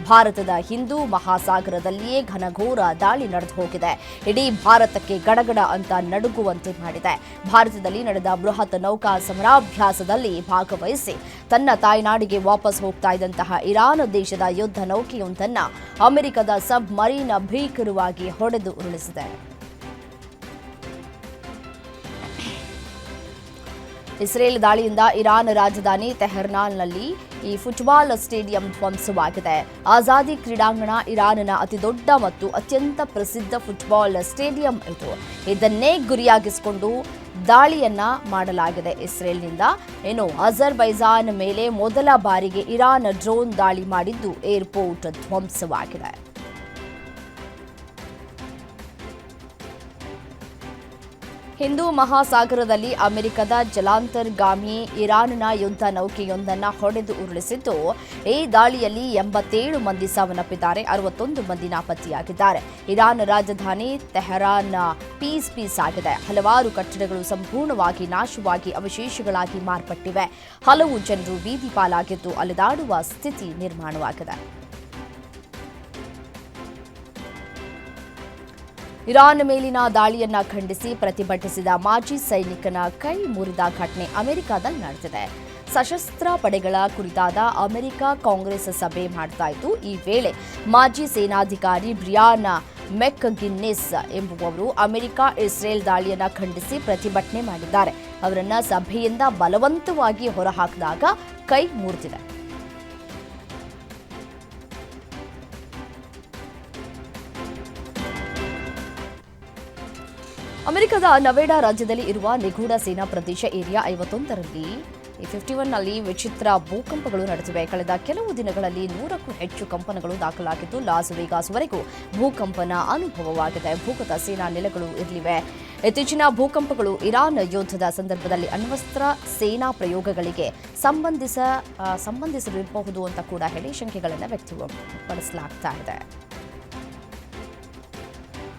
ಭಾರತದ ಹಿಂದೂ ಮಹಾಸಾಗರದಲ್ಲಿಯೇ ಘನಘೋರ ದಾಳಿ ನಡೆದು ಹೋಗಿದೆ. ಇಡೀ ಭಾರತಕ್ಕೆ ಗಡಗಡ ಅಂತ ನಡುಗುವಂತೆ ಮಾಡಿದೆ. ಭಾರತದಲ್ಲಿ ನಡೆದ ಬೃಹತ್ ನೌಕಾ ಸಮರಾಭ್ಯಾಸದಲ್ಲಿ ಭಾಗವಹಿಸಿ ತನ್ನ ತಾಯ್ನಾಡಿಗೆ ವಾಪಸ್ ಹೋಗ್ತಾ ಇದ್ದಂತಹ ಇರಾನ್ ದೇಶದ ಯುದ್ಧ ನೌಕೆಯೊಂದನ್ನ ಅಮೆರಿಕದ ಸಬ್ ಮರೀನ್ ಭೀಕರವಾಗಿ ಹೊಡೆದು ಉರುಳಿಸಿದೆ. ಇಸ್ರೇಲ್ ದಾಳಿಯಿಂದ ಇರಾನ್ ರಾಜಧಾನಿ ತೆಹರಾನ್ನಲ್ಲಿ ಈ ಫುಟ್ಬಾಲ್ ಸ್ಟೇಡಿಯಂ ಧ್ವಂಸವಾಗಿದೆ. ಆಜಾದಿ ಕ್ರೀಡಾಂಗಣ ಇರಾನ್ನ ಅತಿದೊಡ್ಡ ಮತ್ತು ಅತ್ಯಂತ ಪ್ರಸಿದ್ಧ ಫುಟ್ಬಾಲ್ ಸ್ಟೇಡಿಯಂ ಇದು. ಇದನ್ನೇ ಗುರಿಯಾಗಿಸಿಕೊಂಡು ದಾಳಿಯನ್ನ ಮಾಡಲಾಗಿದೆ ಇಸ್ರೇಲ್ನಿಂದ. ಇನ್ನು ಅಜರ್ಬೈಜಾನ್ ಮೇಲೆ ಮೊದಲ ಬಾರಿಗೆ ಇರಾನ್ ಡ್ರೋನ್ ದಾಳಿ ಮಾಡಿದ್ದು ಏರ್ಪೋರ್ಟ್ ಧ್ವಂಸವಾಗಿದೆ. ಹಿಂದೂ ಮಹಾಸಾಗರದಲ್ಲಿ ಅಮೆರಿಕದ ಜಲಾಂತರ್ಗಾಮಿ ಇರಾನ್ನ ಯುದ್ಧ ನೌಕೆಯೊಂದನ್ನು ಹೊಡೆದು ಉರುಳಿಸಿದ್ದು, ಈ ದಾಳಿಯಲ್ಲಿ 87 ಮಂದಿ ಸಾವನ್ನಪ್ಪಿದ್ದಾರೆ, 61 ಮಂದಿ ನಾಪತ್ತೆಯಾಗಿದ್ದಾರೆ. ಇರಾನ್ ರಾಜಧಾನಿ ತೆಹರಾನ್ ಪೀಸ್ ಆಗಿದೆ. ಹಲವಾರು ಕಟ್ಟಡಗಳು ಸಂಪೂರ್ಣವಾಗಿ ನಾಶವಾಗಿ ಅವಶೇಷಗಳಾಗಿ ಮಾರ್ಪಟ್ಟಿವೆ. ಹಲವು ಜನರು ಬೀದಿ ಪಾಲಾಗಿದ್ದು ಅಲೆದಾಡುವ ಸ್ಥಿತಿ ನಿರ್ಮಾಣವಾಗಿದೆ. ಇರಾನ್ ಮೇಲಿನ ದಾಳಿಯನ್ನ ಖಂಡಿಸಿ ಪ್ರತಿಭಟಿಸಿದ ಮಾಜಿ ಸೈನಿಕನ ಕೈ ಮುರಿದ ಘಟನೆ ಅಮೆರಿಕದಲ್ಲಿ ನಡೆದಿದೆ. ಸಶಸ್ತ್ರ ಪಡೆಗಳ ಕುರಿತಾದ ಅಮೆರಿಕ ಕಾಂಗ್ರೆಸ್ ಸಭೆ ಮಾಡ್ತಾ ಇತ್ತು. ಈ ವೇಳೆ ಮಾಜಿ ಸೇನಾಧಿಕಾರಿ ಬ್ರಿಯಾನ್ ಮೆಕ್ಗಿನ್ನಿಸ್ ಎಂಬುವವರು ಅಮೆರಿಕ ಇಸ್ರೇಲ್ ದಾಳಿಯನ್ನ ಖಂಡಿಸಿ ಪ್ರತಿಭಟನೆ ಮಾಡಿದ್ದಾರೆ. ಅವರನ್ನ ಸಭೆಯಿಂದ ಬಲವಂತವಾಗಿ ಹೊರಹಾಕಿದಾಗ ಕೈ ಮುರಿದಿದೆ. ಅಮೆರಿಕದ ನವೇಡಾ ರಾಜ್ಯದಲ್ಲಿ ಇರುವ ನಿಗೂಢ ಸೇನಾ ಪ್ರದೇಶ ಏರಿಯಾ 51ರಲ್ಲಿ 51ನಲ್ಲಿ ವಿಚಿತ್ರ ಭೂಕಂಪಗಳು ನಡೆದಿವೆ. ಕಳೆದ ಕೆಲವು ದಿನಗಳಲ್ಲಿ 100ಕ್ಕೂ ಹೆಚ್ಚು ಕಂಪನಗಳು ದಾಖಲಾಗಿದ್ದು ಲಾಸ್ ವೇಗಾಸ್ವರೆಗೂ ಭೂಕಂಪನ ಅನುಭವವಾಗಿದೆ. ಭೂಗತ ಸೇನಾ ನೆಲೆಗಳು ಇರಲಿವೆ. ಇತ್ತೀಚಿನ ಭೂಕಂಪಗಳು ಇರಾನ್ ಯುದ್ಧದ ಸಂದರ್ಭದಲ್ಲಿ ಅಣ್ವಸ್ತ್ರ ಸೇನಾ ಪ್ರಯೋಗಗಳಿಗೆ ಸಂಬಂಧಿಸಿರಬಹುದು ಅಂತ ಕೂಡ ಹೇಳಿ ಶಂಕೆಗಳನ್ನು ವ್ಯಕ್ತಪಡಿಸಲಾಗ್ತಾ ಇದೆ.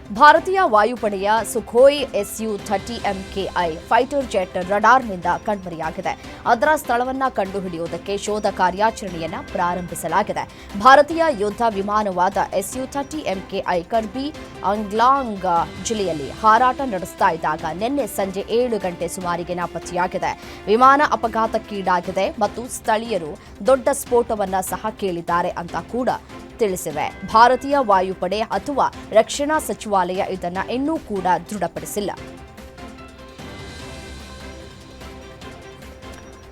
ಭಾರತೀಯ ವಾಯುಪಡೆಯ ಸುಖೋಯ್ Su-30MKI ಫೈಟರ್ ಜೆಟ್ ರಡಾರ್ನಿಂದ ಕಣ್ಮರೆಯಾಗಿದೆ. ಅದರ ಸ್ಥಳವನ್ನು ಕಂಡುಹಿಡಿಯುವುದಕ್ಕೆ ಶೋಧ ಕಾರ್ಯಾಚರಣೆಯನ್ನು ಪ್ರಾರಂಭಿಸಲಾಗಿದೆ. ಭಾರತೀಯ ಯುದ್ಧ ವಿಮಾನವಾದ Su-30MKI ಕರ್ಬಿ ಆಂಗ್ಲಾಂಗ್ ಜಿಲ್ಲೆಯಲ್ಲಿ ಹಾರಾಟ ನಡೆಸ್ತಾ ಇದ್ದಾಗ ನಿನ್ನೆ ಸಂಜೆ 7 ಗಂಟೆ ಸುಮಾರಿಗೆ ನಾಪತ್ತೆಯಾಗಿದೆ. ವಿಮಾನ ಅಪಘಾತಕ್ಕೀಡಾಗಿದೆ ಮತ್ತು ಸ್ಥಳೀಯರು ದೊಡ್ಡ ಸ್ಫೋಟವನ್ನ ಸಹ ಕೇಳಿದ್ದಾರೆ ಅಂತ ಕೂಡ ತಿಳಿಸಿವೆ. ಭಾರತೀಯ ವಾಯುಪಡೆ ಅಥವಾ ರಕ್ಷಣಾ ಸಚಿವಾಲಯ ಇದನ್ನು ಇನ್ನೂ ಕೂಡ ದೃಢಪಡಿಸಿಲ್ಲ.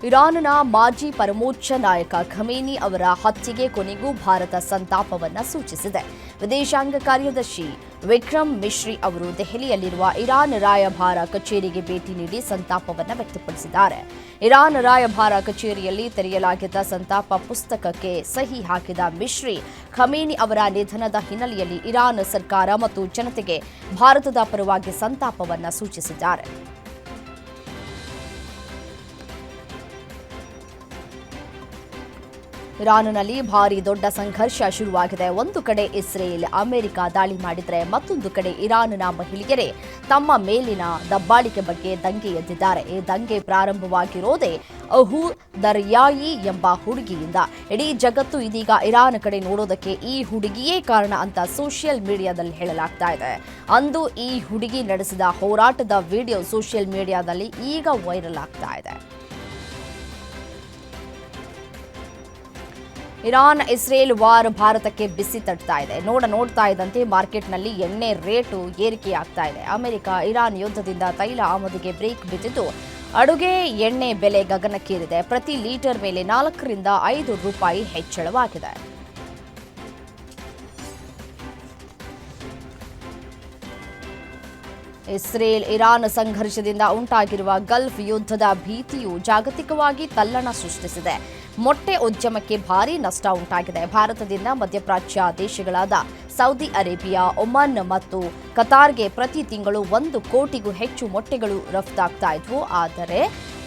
ಇರಾನ್ನ ಮಾಜಿ ಪರಮೋಚ್ಚ ನಾಯಕ ಖಮೇನಿ ಅವರ ಹತ್ಯೆಗೆ ಕೊನೆಗೂ ಭಾರತ ಸಂತಾಪವನ್ನು ಸೂಚಿಸಿದೆ. ವಿದೇಶಾಂಗ ಕಾರ್ಯದರ್ಶಿ ವಿಕ್ರಮ್ ಮಿಶ್ರಿ ಅವರು ದೆಹಲಿಯಲ್ಲಿರುವ ಇರಾನ್ ರಾಯಭಾರ ಕಚೇರಿಗೆ ಭೇಟಿ ನೀಡಿ ಸಂತಾಪವನ್ನು ವ್ಯಕ್ತಪಡಿಸಿದ್ದಾರೆ. ಇರಾನ್ ರಾಯಭಾರ ಕಚೇರಿಯಲ್ಲಿ ತೆರೆಯಲಾಗಿದ್ದ ಸಂತಾಪ ಪುಸ್ತಕಕ್ಕೆ ಸಹಿ ಹಾಕಿದ ಮಿಶ್ರಿ, ಖಮೇನಿ ಅವರ ನಿಧನದ ಹಿನ್ನೆಲೆಯಲ್ಲಿ ಇರಾನ್ ಸರ್ಕಾರ ಮತ್ತು ಜನತೆಗೆ ಭಾರತದ ಪರವಾಗಿ ಸಂತಾಪವನ್ನು ಸೂಚಿಸಿದ್ದಾರೆ. ಇರಾನ್ನಲ್ಲಿ ಭಾರಿ ದೊಡ್ಡ ಸಂಘರ್ಷ ಶುರುವಾಗಿದೆ. ಒಂದು ಕಡೆ ಇಸ್ರೇಲ್, ಅಮೆರಿಕ ದಾಳಿ ಮಾಡಿದರೆ ಮತ್ತೊಂದು ಕಡೆ ಇರಾನ್ನ ಮಹಿಳೆಯರೇ ತಮ್ಮ ಮೇಲಿನ ದಬ್ಬಾಳಿಕೆ ಬಗ್ಗೆ ದಂಗೆ ಎದ್ದಿದ್ದಾರೆ. ಈ ದಂಗೆ ಪ್ರಾರಂಭವಾಗಿರೋದೇ ಅಹು ದರ್ಯಾಯಿ ಎಂಬ ಹುಡುಗಿಯಿಂದ. ಇಡೀ ಜಗತ್ತು ಇದೀಗ ಇರಾನ್ ಕಡೆ ನೋಡೋದಕ್ಕೆ ಈ ಹುಡುಗಿಯೇ ಕಾರಣ ಅಂತ ಸೋಷಿಯಲ್ ಮೀಡಿಯಾದಲ್ಲಿ ಹೇಳಲಾಗ್ತಾ ಇದೆ. ಅಂದು ಈ ಹುಡುಗಿ ನಡೆಸಿದ ಹೋರಾಟದ ವಿಡಿಯೋ ಸೋಷಿಯಲ್ ಮೀಡಿಯಾದಲ್ಲಿ ಈಗ ವೈರಲ್ ಆಗ್ತಾ ಇದೆ. ಇರಾನ್ ಇಸ್ರೇಲ್ ವಾರ್ ಭಾರತಕ್ಕೆ ಬಿಸಿ ತಟ್ತಾ ಇದೆ. ನೋಡ್ತಾ ಇದ್ದಂತೆ ಮಾರ್ಕೆಟ್ನಲ್ಲಿ ಎಣ್ಣೆ ರೇಟು ಏರಿಕೆಯಾಗ್ತಾ ಇದೆ. ಅಮೆರಿಕ ಇರಾನ್ ಯುದ್ಧದಿಂದ ತೈಲ ಆಮದಿಗೆ ಬ್ರೇಕ್ ಬಿದ್ದಿದ್ದು ಅಡುಗೆ ಎಣ್ಣೆ ಬೆಲೆ ಗಗನಕ್ಕೇರಿದೆ. ಪ್ರತಿ ಲೀಟರ್ ಮೇಲೆ 4 ರಿಂದ 5 ರೂಪಾಯಿ ಹೆಚ್ಚಳವಾಗಿದೆ. ಇಸ್ರೇಲ್ ಇರಾನ್ ಸಂಘರ್ಷದಿಂದ ಉಂಟಾಗಿರುವ ಗಲ್ಫ್ ಯುದ್ಧದ ಭೀತಿಯು ಜಾಗತಿಕವಾಗಿ ತಲ್ಲಣ ಸೃಷ್ಟಿಸಿದೆ. ಮೊಟ್ಟೆ ಉದ್ಯಮಕ್ಕೆ ಭಾರೀ ನಷ್ಟ ಉಂಟಾಗಿದೆ. ಭಾರತದಿಂದ ಮಧ್ಯಪ್ರಾಚ್ಯ ದೇಶಗಳಾದ ಸೌದಿ ಅರೇಬಿಯಾ, ಒಮನ್ ಮತ್ತು ಕತಾರ್ಗೆ ಪ್ರತಿ ತಿಂಗಳು 1 ಕೋಟಿಗೂ ಹೆಚ್ಚು ಮೊಟ್ಟೆಗಳು ರಫ್ತಾಗ್ತಾ ಇದ್ವು. ಆದರೆ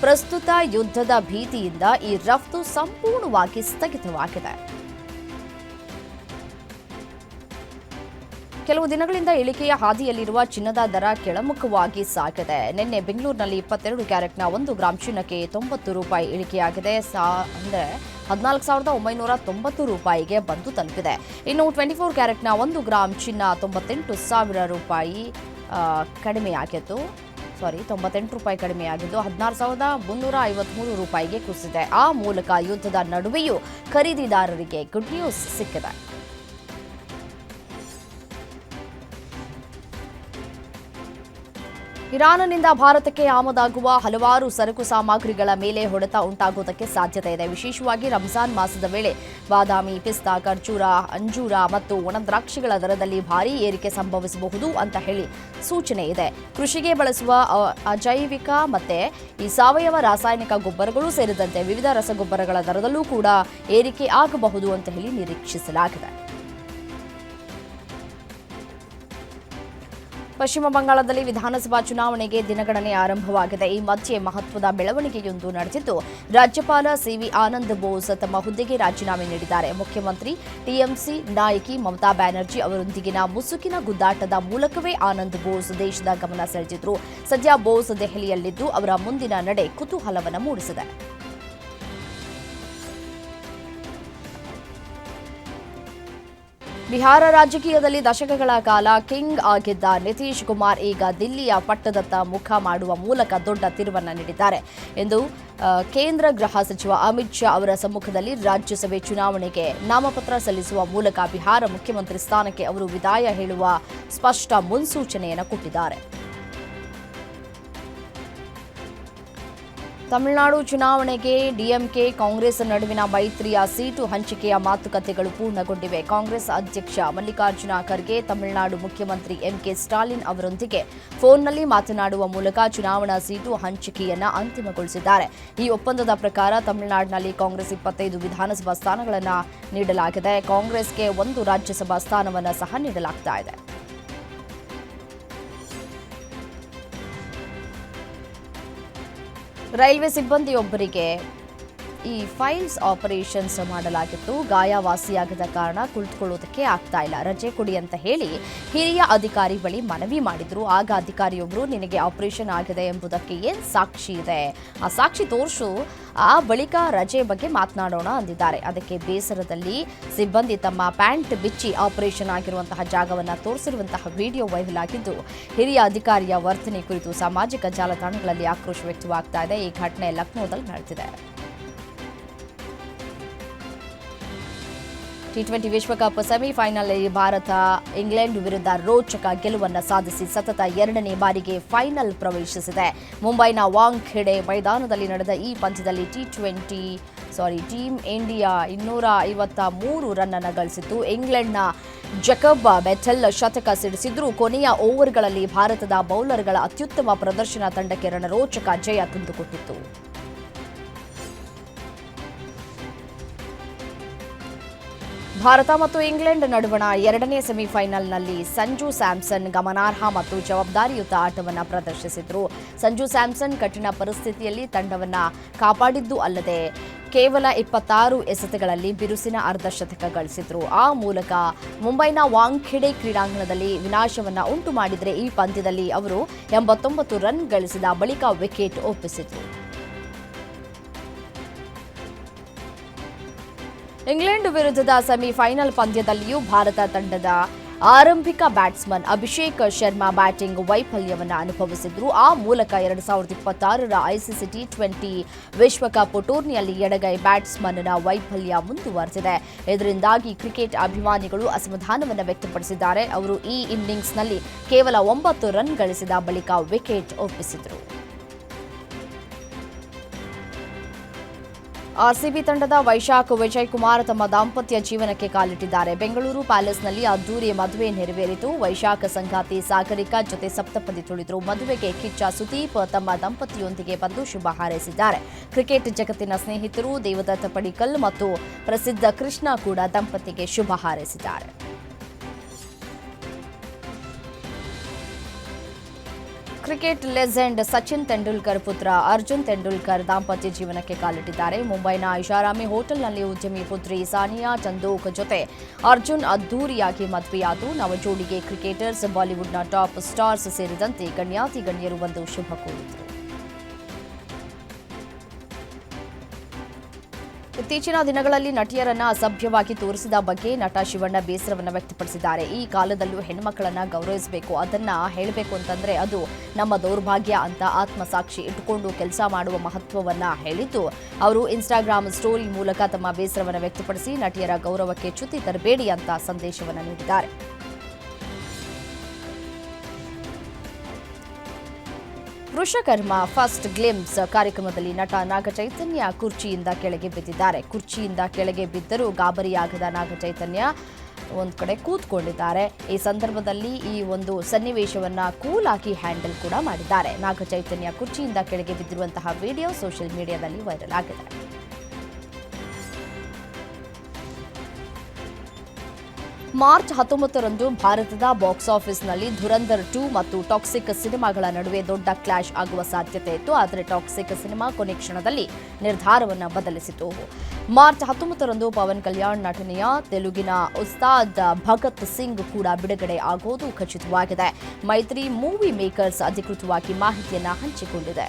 ಪ್ರಸ್ತುತ ಯುದ್ಧದ ಭೀತಿಯಿಂದ ಈ ರಫ್ತು ಸಂಪೂರ್ಣವಾಗಿ ಸ್ಥಗಿತವಾಗಿದೆ. ಕೆಲವು ದಿನಗಳಿಂದ ಇಳಿಕೆಯ ಹಾದಿಯಲ್ಲಿರುವ ಚಿನ್ನದ ದರ ಕೆಳಮುಖವಾಗಿ ಸಾಗಿದೆ. ನಿನ್ನೆ ಬೆಂಗಳೂರಿನಲ್ಲಿ 22 ಕ್ಯಾರೆಟ್ನ 1 ಗ್ರಾಂ ಚಿನ್ನಕ್ಕೆ 90 ರೂಪಾಯಿ ಇಳಿಕೆಯಾಗಿದೆ. ಅಂದರೆ 14,990 ರೂಪಾಯಿಗೆ ಬಂದು ತಲುಪಿದೆ. ಇನ್ನು 24 ಕ್ಯಾರೆಟ್ನ 1 ಗ್ರಾಂ ಚಿನ್ನ 98,000 ರೂಪಾಯಿ ಕಡಿಮೆಯಾಗಿದ್ದು 98 ರೂಪಾಯಿ ಕಡಿಮೆಯಾಗಿದ್ದು 16,353 ರೂಪಾಯಿಗೆ ಕುಸಿದೆ. ಆ ಮೂಲಕ ಯುದ್ಧದ ನಡುವೆಯೂ ಖರೀದಿದಾರರಿಗೆ ಗುಡ್ ನ್ಯೂಸ್ ಸಿಕ್ಕಿದೆ. ಇರಾನ್ನಿಂದ ಭಾರತಕ್ಕೆ ಆಮದಾಗುವ ಹಲವಾರು ಸರಕು ಸಾಮಗ್ರಿಗಳ ಮೇಲೆ ಹೊಡೆತ ಉಂಟಾಗುವುದಕ್ಕೆ ಸಾಧ್ಯತೆ ಇದೆ. ವಿಶೇಷವಾಗಿ ರಂಜಾನ್ ಮಾಸದ ವೇಳೆ ಬಾದಾಮಿ, ಪಿಸ್ತಾ, ಖರ್ಜೂರ, ಅಂಜೂರ ಮತ್ತು ಒಣದ್ರಾಕ್ಷಿಗಳ ದರದಲ್ಲಿ ಭಾರೀ ಏರಿಕೆ ಸಂಭವಿಸಬಹುದು ಅಂತ ಹೇಳಿ ಸೂಚನೆ ಇದೆ. ಕೃಷಿಗೆ ಬಳಸುವ ಅಜೈವಿಕ ಮತ್ತೆ ಈ ಸಾವಯವ ರಾಸಾಯನಿಕ ಗೊಬ್ಬರಗಳು ಸೇರಿದಂತೆ ವಿವಿಧ ರಸಗೊಬ್ಬರಗಳ ದರದಲ್ಲೂ ಕೂಡ ಏರಿಕೆ ಆಗಬಹುದು ಅಂತ ಹೇಳಿ ನಿರೀಕ್ಷಿಸಲಾಗಿದೆ. ಪಶ್ಚಿಮ ಬಂಗಾಳದಲ್ಲಿ ವಿಧಾನಸಭಾ ಚುನಾವಣೆಗೆ ದಿನಗಣನೆ ಆರಂಭವಾಗಿದೆ. ಈ ಮಧ್ಯೆ ಮಹತ್ವದ ಬೆಳವಣಿಗೆಯೊಂದು ನಡೆದಿದ್ದು, ರಾಜ್ಯಪಾಲ ಸಿವಿ ಆನಂದ್ ಬೋಸ್ ತಮ್ಮ ಹುದ್ದೆಗೆ ರಾಜೀನಾಮೆ ನೀಡಿದ್ದಾರೆ. ಮುಖ್ಯಮಂತ್ರಿ ಟಿಎಂಸಿ ನಾಯಕಿ ಮಮತಾ ಬ್ಯಾನರ್ಜಿ ಅವರೊಂದಿಗಿನ ಮುಸುಕಿನ ಗುದ್ದಾಟದ ಮೂಲಕವೇ ಆನಂದ್ ಬೋಸ್ ದೇಶದ ಗಮನ ಸೆಳೆದಿದ್ರು. ಸದ್ಯ ಬೋಸ್ ದೆಹಲಿಯಲ್ಲಿದ್ದು ಅವರ ಮುಂದಿನ ನಡೆ ಕುತೂಹಲವನ್ನು ಮೂಡಿಸಿದೆ. ಬಿಹಾರ ರಾಜಕೀಯದಲ್ಲಿ ದಶಕಗಳ ಕಾಲ ಕಿಂಗ್ ಆಗಿದ್ದ ನಿತೀಶ್ ಕುಮಾರ್ ಈಗ ದಿಲ್ಲಿಯ ಪಟ್ಟದತ್ತ ಮುಖ ಮಾಡುವ ಮೂಲಕ ದೊಡ್ಡ ತಿರುವನ್ನು ನೀಡಿದ್ದಾರೆ ಎಂದು ಕೇಂದ್ರ ಗೃಹ ಸಚಿವ ಅಮಿತ್ ಶಾ ಅವರ ಸಮ್ಮುಖದಲ್ಲಿ ರಾಜ್ಯಸಭೆ ಚುನಾವಣೆಗೆ ನಾಮಪತ್ರ ಸಲ್ಲಿಸುವ ಮೂಲಕ ಬಿಹಾರ ಮುಖ್ಯಮಂತ್ರಿ ಸ್ಥಾನಕ್ಕೆ ಅವರು ವಿದಾಯ ಹೇಳುವ ಸ್ಪಷ್ಟ ಮುನ್ಸೂಚನೆಯನ್ನು ಕೊಟ್ಟಿದ್ದಾರೆ. ತಮಿಳುನಾಡು ಚುನಾವಣೆಗೆ ಡಿಎಂಕೆ ಕಾಂಗ್ರೆಸ್ ನಡುವಿನ ಮೈತ್ರಿಯ ಸೀಟು ಹಂಚಿಕೆಯ ಮಾತುಕತೆಗಳು ಪೂರ್ಣಗೊಂಡಿವೆ. ಕಾಂಗ್ರೆಸ್ ಅಧ್ಯಕ್ಷ ಮಲ್ಲಿಕಾರ್ಜುನ ಖರ್ಗೆ ತಮಿಳುನಾಡು ಮುಖ್ಯಮಂತ್ರಿ ಎಂಕೆ ಸ್ಟಾಲಿನ್ ಅವರೊಂದಿಗೆ ಫೋನ್ನಲ್ಲಿ ಮಾತನಾಡುವ ಮೂಲಕ ಚುನಾವಣಾ ಸೀಟು ಹಂಚಿಕೆಯನ್ನು ಅಂತಿಮಗೊಳಿಸಿದ್ದಾರೆ. ಈ ಒಪ್ಪಂದದ ಪ್ರಕಾರ ತಮಿಳುನಾಡಿನಲ್ಲಿ ಕಾಂಗ್ರೆಸ್ 25 ವಿಧಾನಸಭಾ ಸ್ಥಾನಗಳನ್ನು ನೀಡಲಾಗಿದೆ. ಕಾಂಗ್ರೆಸ್ಗೆ 1 ರಾಜ್ಯಸಭಾ ಸ್ಥಾನವನ್ನು ಸಹ ನೀಡಲಾಗ್ತಾ ಇದೆ. ರೈಲ್ವೆ ಸಿಬ್ಬಂದಿಯೊಬ್ಬರಿಗೆ ಈ ಫೈಲ್ಸ್ ಆಪರೇಷನ್ಸ್ ಮಾಡಲಾಗಿತ್ತು. ಗಾಯ ವಾಸಿಯಾಗದ ಕಾರಣ ಕುಳಿತುಕೊಳ್ಳೋದಕ್ಕೆ ಆಗ್ತಾ ಇಲ್ಲ, ರಜೆ ಕೊಡಿ ಅಂತ ಹೇಳಿ ಹಿರಿಯ ಅಧಿಕಾರಿ ಬಳಿ ಮನವಿ ಮಾಡಿದ್ರು. ಆಗ ಅಧಿಕಾರಿಯೊಬ್ಬರು, ನಿನಗೆ ಆಪರೇಷನ್ ಆಗಿದೆ ಎಂಬುದಕ್ಕೆ ಏನ್ ಸಾಕ್ಷಿ ಇದೆ, ಆ ಸಾಕ್ಷಿ ತೋರಿಸು, ಆ ಬಳಿಕ ರಜೆ ಬಗ್ಗೆ ಮಾತನಾಡೋಣ ಅಂದಿದ್ದಾರೆ. ಅದಕ್ಕೆ ಬೇಸರದಲ್ಲಿ ಸಿಬ್ಬಂದಿ ತಮ್ಮ ಪ್ಯಾಂಟ್ ಬಿಚ್ಚಿ ಆಪರೇಷನ್ ಆಗಿರುವಂತಹ ಜಾಗವನ್ನು ತೋರಿಸಿರುವಂತಹ ವಿಡಿಯೋ ವೈರಲ್ ಆಗಿದ್ದು, ಹಿರಿಯ ಅಧಿಕಾರಿಯ ವರ್ತನೆ ಕುರಿತು ಸಾಮಾಜಿಕ ಜಾಲತಾಣಗಳಲ್ಲಿ ಆಕ್ರೋಶ ವ್ಯಕ್ತವಾಗ್ತಾ ಇದೆ. ಈ ಘಟನೆ ಲಕ್ನೋದಲ್ಲಿ ನಡೆದಿದೆ. ಟಿ20 ವಿಶ್ವಕಪ್ ಸೆಮಿಫೈನಲ್ನಲ್ಲಿ ಭಾರತ ಇಂಗ್ಲೆಂಡ್ ವಿರುದ್ಧ ರೋಚಕ ಗೆಲುವನ್ನು ಸಾಧಿಸಿ ಸತತ 2ನೇ ಬಾರಿಗೆ ಫೈನಲ್ ಪ್ರವೇಶಿಸಿದೆ. ಮುಂಬೈನ ವಾಂಖೆಡೆ ಮೈದಾನದಲ್ಲಿ ನಡೆದ ಈ ಪಂದ್ಯದಲ್ಲಿ ಟೀಮ್ ಇಂಡಿಯಾ 253 ರನ್ ಅನ್ನು ಗಳಿಸಿತ್ತು. ಇಂಗ್ಲೆಂಡ್ನ ಜಕಬ್ ಬೆಥೆಲ್ ಶತಕ ಸಿಡಿಸಿದ್ರು. ಕೊನೆಯ ಓವರ್ಗಳಲ್ಲಿ ಭಾರತದ ಬೌಲರ್ಗಳ ಅತ್ಯುತ್ತಮ ಪ್ರದರ್ಶನ ತಂಡಕ್ಕೆ ರಣರೋಚಕ ಜಯ ತಂದುಕೊಟ್ಟಿತ್ತು. ಭಾರತ ಮತ್ತು ಇಂಗ್ಲೆಂಡ್ ನಡುವಣ 2ನೇ ಸೆಮಿಫೈನಲ್ನಲ್ಲಿ ಸಂಜು ಸ್ಯಾಮ್ಸನ್ ಗಮನಾರ್ಹ ಮತ್ತು ಜವಾಬ್ದಾರಿಯುತ ಆಟವನ್ನು ಪ್ರದರ್ಶಿಸಿದರು. ಸಂಜು ಸ್ಯಾಮ್ಸನ್ ಕಠಿಣ ಪರಿಸ್ಥಿತಿಯಲ್ಲಿ ತಂಡವನ್ನು ಕಾಪಾಡಿದ್ದು ಅಲ್ಲದೆ ಕೇವಲ 26 ಎಸೆತಗಳಲ್ಲಿ ಬಿರುಸಿನ ಅರ್ಧಶತಕ ಗಳಿಸಿದ್ರು. ಆ ಮೂಲಕ ಮುಂಬೈನ ವಾಂಖೆಡೆ ಕ್ರೀಡಾಂಗಣದಲ್ಲಿ ವಿನಾಶವನ್ನು ಉಂಟು ಮಾಡಿದರೆ ಈ ಪಂದ್ಯದಲ್ಲಿ ಅವರು 89 ರನ್ ಗಳಿಸಿದ ಬಳಿಕ ವಿಕೆಟ್ ಒಪ್ಪಿಸಿದ್ರು. ಇಂಗ್ಲೆಂಡ್ ವಿರುದ್ಧದ ಸೆಮಿಫೈನಲ್ ಪಂದ್ಯದಲ್ಲಿಯೂ ಭಾರತ ತಂಡದ ಆರಂಭಿಕ ಬ್ಯಾಟ್ಸ್ಮನ್ ಅಭಿಷೇಕ್ ಶರ್ಮಾ ಬ್ಯಾಟಿಂಗ್ ವೈಫಲ್ಯವನ್ನು ಅನುಭವಿಸಿದ್ರು. ಆ ಮೂಲಕ 2026ರ ಐಸಿಸಿ ಟಿ20 ವಿಶ್ವಕಪ್ ಟೂರ್ನಿಯಲ್ಲಿ ಎಡಗೈ ಬ್ಯಾಟ್ಸ್ಮನ್ನ ವೈಫಲ್ಯ ಮುಂದುವರೆದಿದೆ. ಇದರಿಂದಾಗಿ ಕ್ರಿಕೆಟ್ ಅಭಿಮಾನಿಗಳು ಅಸಮಾಧಾನವನ್ನು ವ್ಯಕ್ತಪಡಿಸಿದ್ದಾರೆ. ಅವರು ಈ ಇನ್ನಿಂಗ್ಸ್ನಲ್ಲಿ ಕೇವಲ 9 ರನ್ ಗಳಿಸಿದ ಬಳಿಕ ವಿಕೆಟ್ ಒಪ್ಪಿಸಿದರು. ಆರ್ಸಿಬಿ ತಂಡದ ವೈಶಾಖ್ ವಿಜಯ್ ಕುಮಾರ್ ತಮ್ಮ ದಾಂಪತ್ಯ ಜೀವನಕ್ಕೆ ಕಾಲಿಟ್ಟಿದ್ದಾರೆ. ಬೆಂಗಳೂರು ಪ್ಯಾಲೇಸ್ನಲ್ಲಿ ಅದ್ದೂರಿ ಮದುವೆ ನೆರವೇರಿತು. ವೈಶಾಖ್ ಸಂಗಾತಿ ಸಾಗರಿಕಾ ಜೊತೆ ಸಪ್ತಪದಿ ತುಳಿದರು. ಮದುವೆಗೆ ಕಿಚ್ಚ ಸುದೀಪ್ ತಮ್ಮ ದಂಪತಿಯೊಂದಿಗೆ ಬಂದು ಶುಭ ಹಾರೈಸಿದ್ದಾರೆ. ಕ್ರಿಕೆಟ್ ಜಗತ್ತಿನ ಸ್ನೇಹಿತರು ದೇವದತ್ತ ಪಡಿಕ್ಕಲ್ ಮತ್ತು ಪ್ರಸಿದ್ಧ ಕೃಷ್ಣ ಕೂಡ ದಂಪತಿಗೆ ಶುಭ ಹಾರೈಸಿದ್ದಾರೆ. ಕ್ರಿಕೆಟ್ ಲೆಜೆಂಡ್ ಸಚಿನ್ ತೆಂಡೂಲ್ಕರ್ ಪುತ್ರ ಅರ್ಜುನ್ ತೆಂಡೂಲ್ಕರ್ ದಾಂಪತ್ಯ ಜೀವನಕ್ಕೆ ಕಾಲಿಟ್ಟಿದ್ದಾರೆ. ಮುಂಬೈನ ಐಷಾರಾಮಿ ಹೋಟೆಲ್ನಲ್ಲಿ ಉದ್ಯಮಿ ಪುತ್ರಿ ಸಾನಿಯಾ ಚಂದೋಕ್ ಜೊತೆ ಅರ್ಜುನ್ ಅದ್ದೂರಿಯಾಗಿ ಮದುವೆಯಾದರು. ನವಜೋಡಿಗೆ ಕ್ರಿಕೆಟರ್ಸ್, ಬಾಲಿವುಡ್ನ ಟಾಪ್ ಸ್ಟಾರ್ಸ್ ಸೇರಿದಂತೆ ಗಣ್ಯಾತಿ ಗಣ್ಯರು ಬಂದು ಶುಭ ಕೋರಿದರು. ಇತ್ತೀಚಿನ ದಿನಗಳಲ್ಲಿ ನಟಿಯರನ್ನ ಅಸಭ್ಯವಾಗಿ ತೋರಿಸಿದ ಬಗ್ಗೆ ನಟ ಶಿವಣ್ಣ ಬೇಸರವನ್ನು ವ್ಯಕ್ತಪಡಿಸಿದ್ದಾರೆ. ಈ ಕಾಲದಲ್ಲೂ ಹೆಣ್ಮಕ್ಕಳನ್ನ ಗೌರವಿಸಬೇಕು, ಅದನ್ನ ಹೇಳಬೇಕು ಅಂತಂದ್ರೆ ಅದು ನಮ್ಮ ದೌರ್ಭಾಗ್ಯ ಅಂತ ಆತ್ಮಸಾಕ್ಷಿ ಇಟ್ಟುಕೊಂಡು ಕೆಲಸ ಮಾಡುವ ಮಹತ್ವವನ್ನ ಹೇಳಿದ್ದು, ಅವರು ಇನ್ಸ್ಟಾಗ್ರಾಮ್ ಸ್ಟೋರಿ ಮೂಲಕ ತಮ್ಮ ಬೇಸರವನ್ನು ವ್ಯಕ್ತಪಡಿಸಿ ನಟಿಯರ ಗೌರವಕ್ಕೆ ಚ್ಯುತಿ ತರಬೇಡಿ ಅಂತ ಸಂದೇಶವನ್ನು ನೀಡಿದ್ದಾರೆ. ವೃಷಕರ್ಮ ಫಸ್ಟ್ ಗ್ಲಿಮ್ಸ್ ಕಾರ್ಯಕ್ರಮದಲ್ಲಿ ನಟ ನಾಗಚೈತನ್ಯ ಕುರ್ಚಿಯಿಂದ ಕೆಳಗೆ ಬಿದ್ದಿದ್ದಾರೆ. ಕುರ್ಚಿಯಿಂದ ಕೆಳಗೆ ಬಿದ್ದರೂ ಗಾಬರಿಯಾಗದ ನಾಗಚೈತನ್ಯ ಒಂದು ಕಡೆ ಕೂತ್ಕೊಂಡಿದ್ದಾರೆ. ಈ ಸಂದರ್ಭದಲ್ಲಿ ಈ ಒಂದು ಸನ್ನಿವೇಶವನ್ನ ಕೂಲ್ ಆಗಿ ಹ್ಯಾಂಡಲ್ ಕೂಡ ಮಾಡಿದ್ದಾರೆ. ನಾಗಚೈತನ್ಯ ಕುರ್ಚಿಯಿಂದ ಕೆಳಗೆ ಬಿದ್ದಿರುವಂತಹ ವಿಡಿಯೋ ಸೋಷಿಯಲ್ ಮೀಡಿಯಾದಲ್ಲಿ ವೈರಲ್ ಆಗಿದೆ. ಮಾರ್ಚ್ 19ರಂದು ಭಾರತದ ಬಾಕ್ಸ್ ಆಫೀಸ್ನಲ್ಲಿ ಧುರಂಧರ್ 2 ಮತ್ತು ಟಾಕ್ಸಿಕ್ ಸಿನಿಮಾಗಳ ನಡುವೆ ದೊಡ್ಡ ಕ್ಲಾಶ್ ಆಗುವ ಸಾಧ್ಯತೆ ಇತ್ತು. ಆದರೆ ಟಾಕ್ಸಿಕ್ ಸಿನಿಮಾ ಕೊನೆ ಕ್ಷಣದಲ್ಲಿ ನಿರ್ಧಾರವನ್ನು ಬದಲಿಸಿತು. ಮಾರ್ಚ್ 19ರಂದು ಪವನ್ ಕಲ್ಯಾಣ್ ನಟನೆಯ ತೆಲುಗಿನ ಉಸ್ತಾದ್ ಭಗತ್ ಸಿಂಗ್ ಕೂಡ ಬಿಡುಗಡೆ ಆಗೋದು ಖಚಿತವಾಗಿದೆ. ಮೈತ್ರಿ ಮೂವಿ ಮೇಕರ್ಸ್ ಅಧಿಕೃತವಾಗಿ ಮಾಹಿತಿಯನ್ನು ಹಂಚಿಕೊಂಡಿದೆ.